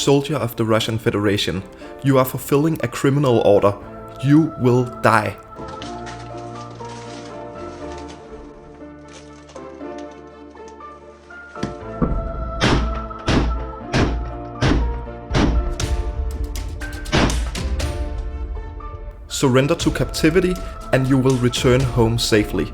soldier of the Russian Federation. You are fulfilling a criminal order. You will die. Surrender to captivity and you will return home safely.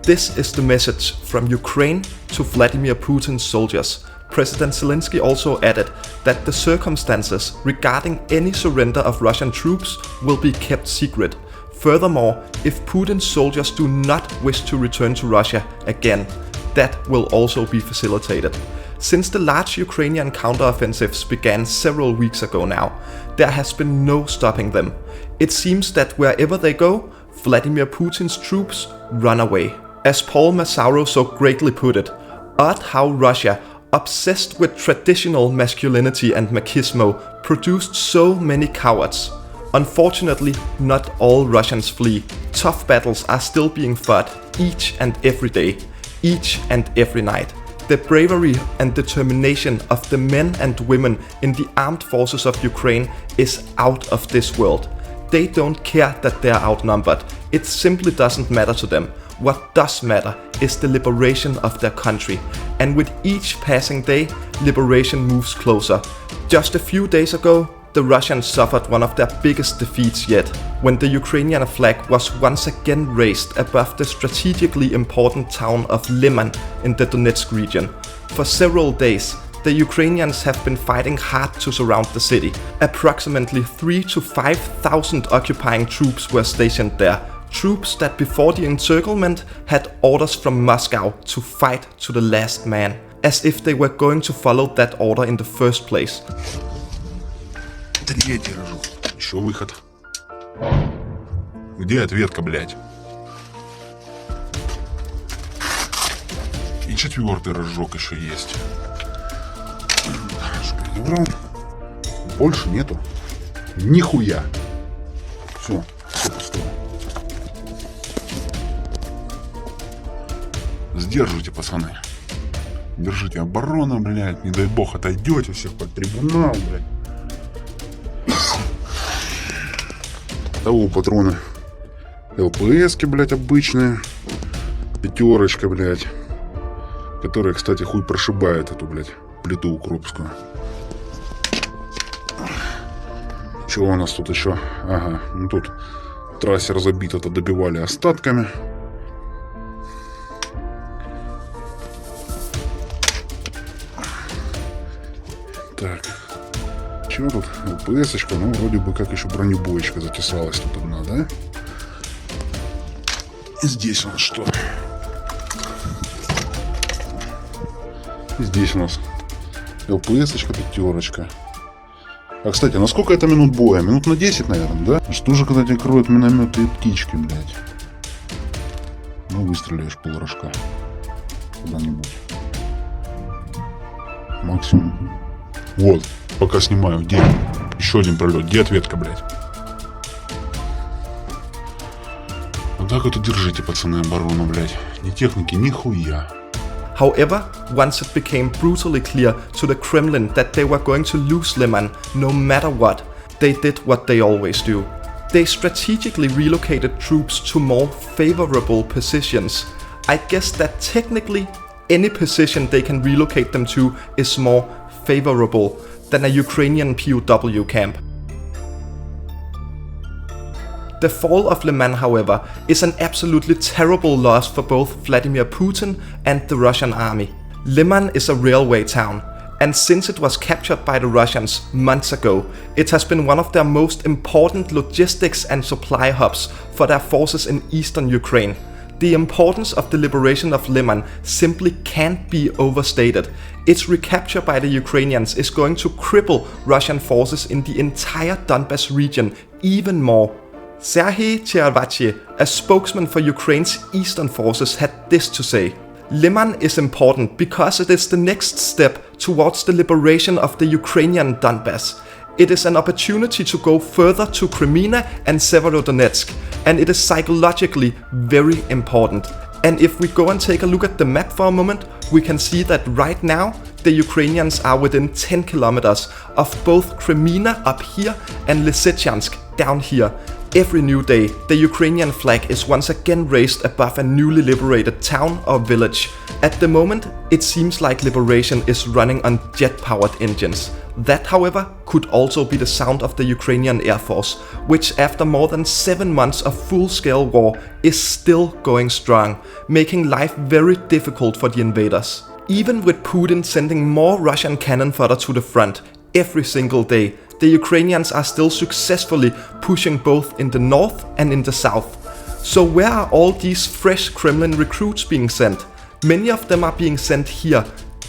This is the message from Ukraine to Vladimir Putin's soldiers. President Zelensky also added that the circumstances regarding any surrender of Russian troops will be kept secret. Furthermore, if Putin's soldiers do not wish to return to Russia again, that will also be facilitated. Since the large Ukrainian counteroffensives began several weeks ago now, there has been no stopping them. It seems that wherever they go, Vladimir Putin's troops run away. As Paul Massaro so greatly put it, odd how Russia, obsessed with traditional masculinity and machismo, produced so many cowards. Unfortunately, not all Russians flee. Tough battles are still being fought each and every day, each and every night. The bravery and determination of the men and women in the armed forces of Ukraine is out of this world. They don't care that they are outnumbered. It simply doesn't matter to them. What does matter is the liberation of their country. And with each passing day, liberation moves closer. Just a few days ago, the Russians suffered one of their biggest defeats yet, when the Ukrainian flag was once again raised above the strategically important town of Lyman in the Donetsk region. For several days, the Ukrainians have been fighting hard to surround the city. Approximately 3,000 to 5,000 occupying troops were stationed there. Troops that before the encirclement had orders from Moscow to fight to the last man, as if they were going to follow that order in the first place. Третий рожок. Еще выход. Где ответка, блядь? И четвертый рожок еще есть. Перебрал. Больше нету. Нихуя. Все пустое. Сдержите, пацаны. Держите оборону, блядь. Не дай бог отойдете всех под трибунал, блядь. Того патроны ЛПСки, блядь, обычные. Пятерочка, блядь. Которая, кстати, хуй прошибает эту, блядь, плиту укропскую. Чего у нас тут еще? Ага, ну тут трассер забит, это добивали остатками. Так. Чего тут? ЛПСочка, ну вроде бы как еще бронебоечка затесалась тут одна, да? И здесь у нас что? И здесь у нас ЛПСочка, пятерочка. А, кстати, на сколько это минут боя? Минут на 10, наверное, да? Что же, когда тебя кроют минометы и птички, блядь? Ну, выстреляешь полрожка. Куда-нибудь. Максимум. Вот, пока снимаю. Где? Еще один пролет. Где ответка, блядь? Вот так вот и держите, пацаны, оборону, блядь. Ни техники, ни хуя. However, once it became brutally clear to the Kremlin that they were going to lose Lyman no matter what, they did what they always do. They strategically relocated troops to more favorable positions. I guess that technically any position they can relocate them to is more favorable than a Ukrainian POW camp. The fall of Lyman, however, is an absolutely terrible loss for both Vladimir Putin and the Russian army. Lyman is a railway town, and since it was captured by the Russians months ago, it has been one of their most important logistics and supply hubs for their forces in eastern Ukraine. The importance of the liberation of Lyman simply can't be overstated. Its recapture by the Ukrainians is going to cripple Russian forces in the entire Donbas region even more. Serhiy Chervachi, a spokesman for Ukraine's eastern forces, had this to say. Lyman is important because it is the next step towards the liberation of the Ukrainian Donbas. It is an opportunity to go further to Crimea and Severodonetsk, and it is psychologically very important. And if we go and take a look at the map for a moment, we can see that right now the Ukrainians are within 10 kilometers of both Kreminna up here and Lysychansk down here. Every new day, the Ukrainian flag is once again raised above a newly liberated town or village. At the moment, it seems like liberation is running on jet-powered engines. That, however, could also be the sound of the Ukrainian Air Force, which after more than 7 months of full-scale war is still going strong, making life very difficult for the invaders. Even with Putin sending more Russian cannon fodder to the front every single day, the Ukrainians are still successfully pushing both in the north and in the south. So where are all these fresh Kremlin recruits being sent? Many of them are being sent here,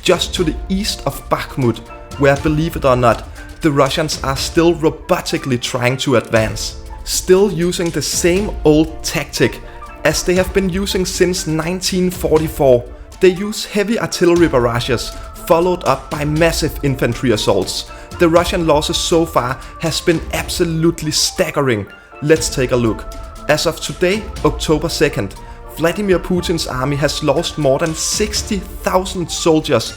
just to the east of Bakhmut, where, believe it or not, the Russians are still robotically trying to advance. Still using the same old tactic as they have been using since 1944. They use heavy artillery barrages, followed up by massive infantry assaults. The Russian losses so far has been absolutely staggering. Let's take a look. As of today, October 2nd, Vladimir Putin's army has lost more than 60,000 soldiers,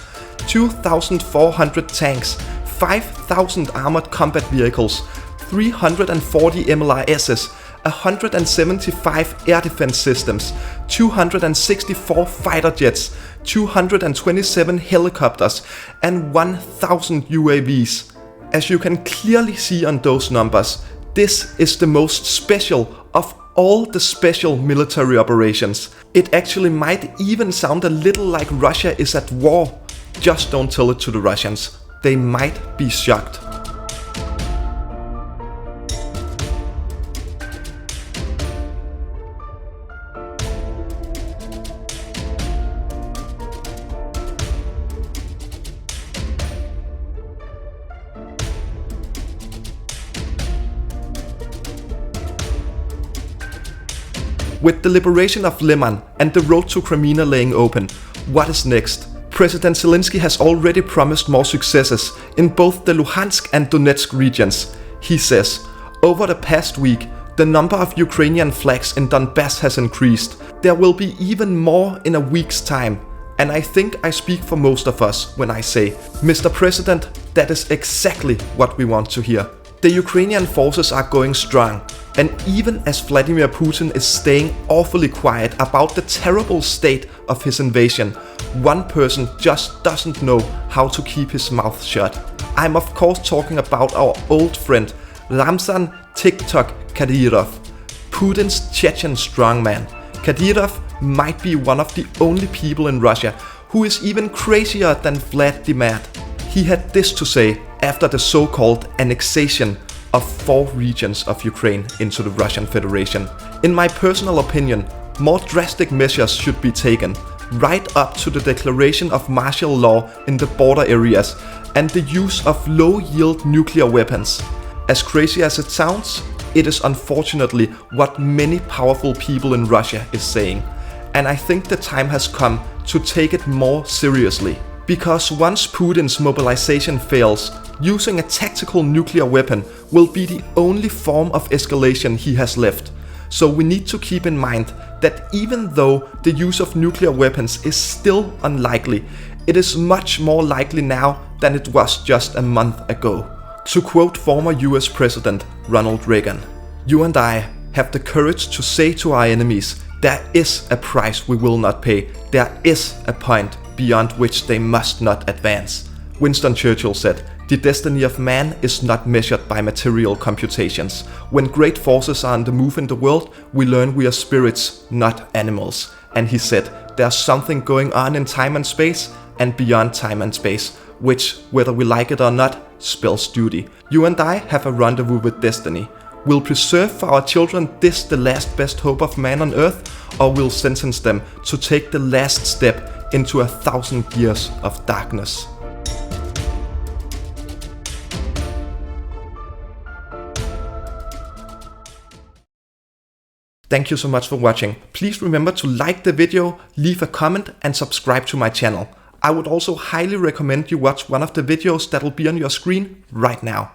2,400 tanks, 5,000 armored combat vehicles, 340 MLRSs, 175 air defense systems, 264 fighter jets, 227 helicopters, and 1,000 UAVs. As you can clearly see on those numbers, this is the most special of all the special military operations. It actually might even sound a little like Russia is at war. Just don't tell it to the Russians. They might be shocked. With the liberation of Lyman and the road to Kreminna laying open, what is next? President Zelensky has already promised more successes in both the Luhansk and Donetsk regions. He says, over the past week, the number of Ukrainian flags in Donbas has increased. There will be even more in a week's time. And I think I speak for most of us when I say, Mr. President, that is exactly what we want to hear. The Ukrainian forces are going strong. And even as Vladimir Putin is staying awfully quiet about the terrible state of his invasion, one person just doesn't know how to keep his mouth shut. I'm of course talking about our old friend Ramzan TikTok Kadyrov, Putin's Chechen strongman. Kadyrov might be one of the only people in Russia who is even crazier than Vladimir. He had this to say after the so-called annexation of 4 regions of Ukraine into the Russian Federation. In my personal opinion, more drastic measures should be taken, right up to the declaration of martial law in the border areas and the use of low-yield nuclear weapons. As crazy as it sounds, it is unfortunately what many powerful people in Russia is saying, and I think the time has come to take it more seriously. Because once Putin's mobilization fails, using a tactical nuclear weapon will be the only form of escalation he has left. So we need to keep in mind that even though the use of nuclear weapons is still unlikely, it is much more likely now than it was just a month ago. To quote former US President Ronald Reagan, "You and I have the courage to say to our enemies, there is a price we will not pay, there is a point beyond which they must not advance." Winston Churchill said, "The destiny of man is not measured by material computations. When great forces are on the move in the world, we learn we are spirits, not animals." And he said, "There's something going on in time and space, and beyond time and space, which, whether we like it or not, spells duty. You and I have a rendezvous with destiny. We'll preserve for our children this the last best hope of man on earth, or we'll sentence them to take the last step into 1,000 years of darkness." Thank you so much for watching. Please remember to like the video, leave a comment and subscribe to my channel. I would also highly recommend you watch one of the videos that will be on your screen right now.